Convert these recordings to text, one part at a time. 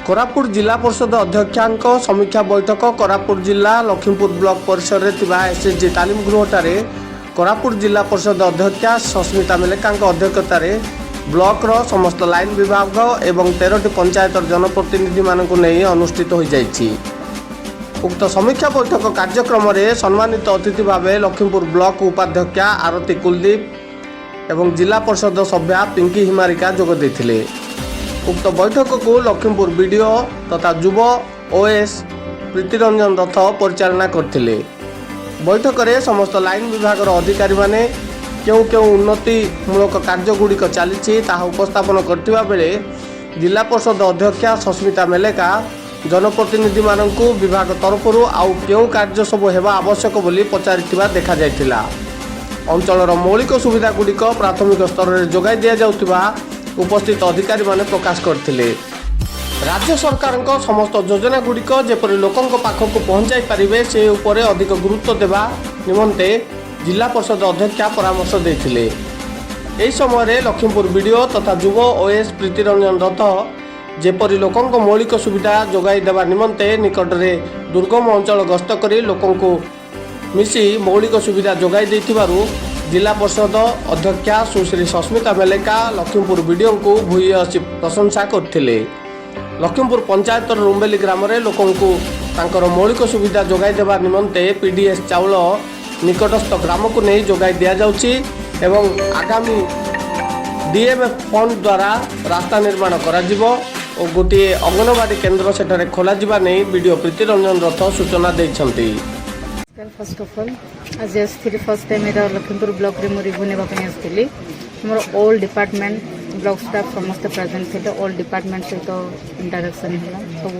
कोरापुट जिला परिषद अध्यक्षांक समीक्षा बैठक कोरापुट जिला लखीमपुर ब्लॉक परिसर में एसएचजी तालीम गृहठारे कोरापुट जिला परिषद अध्यक्षा सस्मिता मेलेका अध्यक्षतार ब्लॉक समस्त लाइन विभाग एवं 13टी पंचायत जनप्रतिनिधि मानक नहीं अनुष्ठित हो जाइछि। उक्त समीक्षा बैठक कार्यक्रम में सम्मानित अतिथि भाव लखीमपुर ब्लॉक उपाध्यक्षा आरती कुलदीप एवं जिला परिषद सभ्या पिंकी हिमारिका जोग देथिले। उक्त बैठक को लखीमपुर बीडीओ तथा युव ओएस प्रीतिरंजन रथ परिचालना करथिले। बैठक में समस्त लाइन विभाग अधिकारी माने क्यों क्यों उन्नतिमूलक कार्यगुड़िक चली उपस्थापन करथिबा बेले जिला परिषद अध्यक्षा सस्मिता मेलेका जनप्रतिनिधि मानक विभाग तरफ आउ क्यों कार्य सब हेबा आवश्यक बोली पचारिथिबा देखा जायतिला। अंचलर मौलिक सुविधा गुड़िक प्राथमिक स्तर में जोगाई दिया जाउतिबा उपस्थित अधिकारी माने प्रकाश करथिले। राज्य सरकार समस्त योजना गुड़िक जेपरि लोकंक पाखक पहुंचाई पारिबे से उपरे अधिक गुरुत्व देवा निमंते जिला परिषद अध्यक्षा परामर्श देथिले। एही समय लखीमपुर बीडीओ तथा युव ओएस प्रीतिरंजन रथ जेपरि लोकंक मौलिक सुविधा जोगाई देवा निमंते निकट में दुर्गम अंचल गस्त करी लोकंकु मिसी मौलिक सुविधा जोगाई देथिबारु जिला परिषद अध्यक्षा सुश्री सस्मिता मेलेका लखीमपुर बीडीओ को भूयसी प्रशंसा करथिले। लखीमपुर पंचायत रुम्बेली ग्राम में लोकंकु तांकर मौलिक सुविधा जोगाई देवा निमंते पीडीएस चाउल निकटस्थ ग्राम को नहीं जोगाई दिया जाउछि एवं आगामी डीएमएफ फंड द्वारा रास्ता निर्माण करा जिवो और गोटे अंगनवाड़ी केन्द्र सेठारे खोला जिबा नहीं बीडीओ प्रीतिरंजन रथ सूचना दैछन्ति। फर्स्ट ऑफ ऑल आज आसती फर्स्ट टाइम एटा लखीमपुर ब्लॉक रे रिव्यू नेबा आसती more all department block staff समस्त प्रेजेंट थे। ऑल डिपार्टमेंट सहित इंटरेक्शन है सब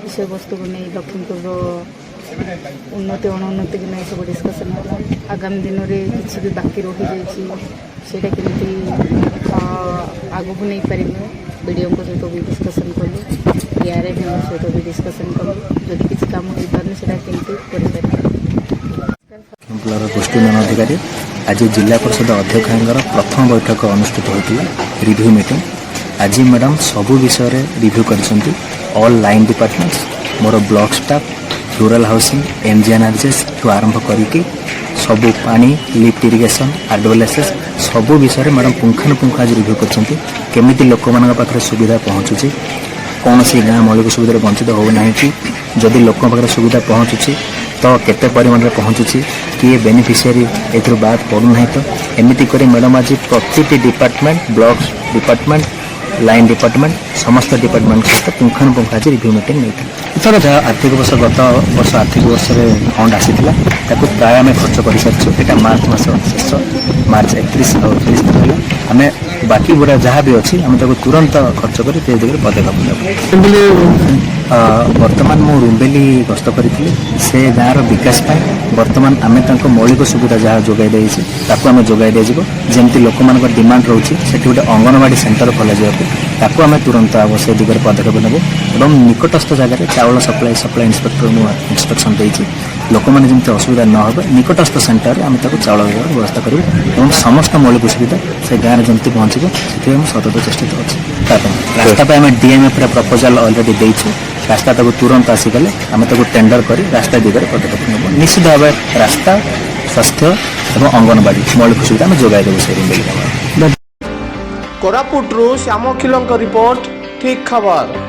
विषय वस्तु को नहीं लखीमपुर उन्नति अनुन्नति को नहीं सब डिस्कसन है। आगामी दिन में किसी भी बाकी रही जाटा केमती आगू नहीं पारे वीडियो सहित भी डिस्कसन कलु डीआरए सहित भी डिस्कसन कलु जदि किसी काम हो पारे से केमती गोष्ठी मान अधिकारी आज जिला परिषद अध्यक्ष प्रथम बैठक अनुष्ठित होता रिव्यू मीटिंग। आज मैडम सबू विषय रिव्यू कर ऑल लाइन डिपार्टमेंट्स मोर block staff rural housing MGNREGS टू आरंभ करके सबू पानी लिफ्ट इरिगेशन आडोलेसेस सबू विषय मैडम पुंखानुपुंख आज रिव्यू करमी लोक मान पाखे सुविधा पहुँचुची कौन सी गाँ मौलिक सुविधा वंचित होना कि जदि लोक पाखे सुविधा पहुँचुची तो केते परिमाण में पहुँचुची किए बेनिफिशियरी ए बाद पड़ूना तो एमती कर मैडम आज प्रति department block department line department समस्त डिपार्टमेंट सहित पुंखानुपुंख आज रिव्यू मीटिंग नहीं इथर जहाँ आर्थिक वर्ष गत वर्ष आर्थिक वर्ष में फंड आसीला प्राय आम खर्च कर सारी मार्च मास शेष मार्च 31 और 30 तक आम बाकी गुड़ा जहाँ भी अच्छी आम तुरंत खर्च कर दिगरे पदक्षेप नेब। बर्तमान मु रुम्बेली गस्त करी से गाँव विकास बर्तमान आम मौलिक सुविधा जहाँ जोगाई देती आम जोगाई दिज्व जमी लोक मान डिमांड रोचे से गोटे अंगनवाड़ी सेंटर खोल ताकू आम तुरंत से दिगरे पदक्षेप नेब और निकटस्थ जगह चाउल सप्लाई इंस्पेक्टर इंस्ट्रक्शन देती लोक मैंने जमी असुविधा न हो निकटस्थ सेंटर आम चाउल व्यवस्था करूँ और समस्त मौलिक सुविधा से गाँव में जमी पहुँचो से सतत चेष्टित अच्छे रास्ता आम डीएमएफ प्रपोजाल अलरेडी देचु रास्ता तक तुरंत आसीगले आम टेंडर कर रास्ता दिगरे पदक्षेप नेब निश्चित भाव रास्ता स्वास्थ्य और अंगनवाड़ी मौलिक सुविधा आम जोगाई देव से कोरापुट श्याम अखिल रिपोर्ट ठीक खबर।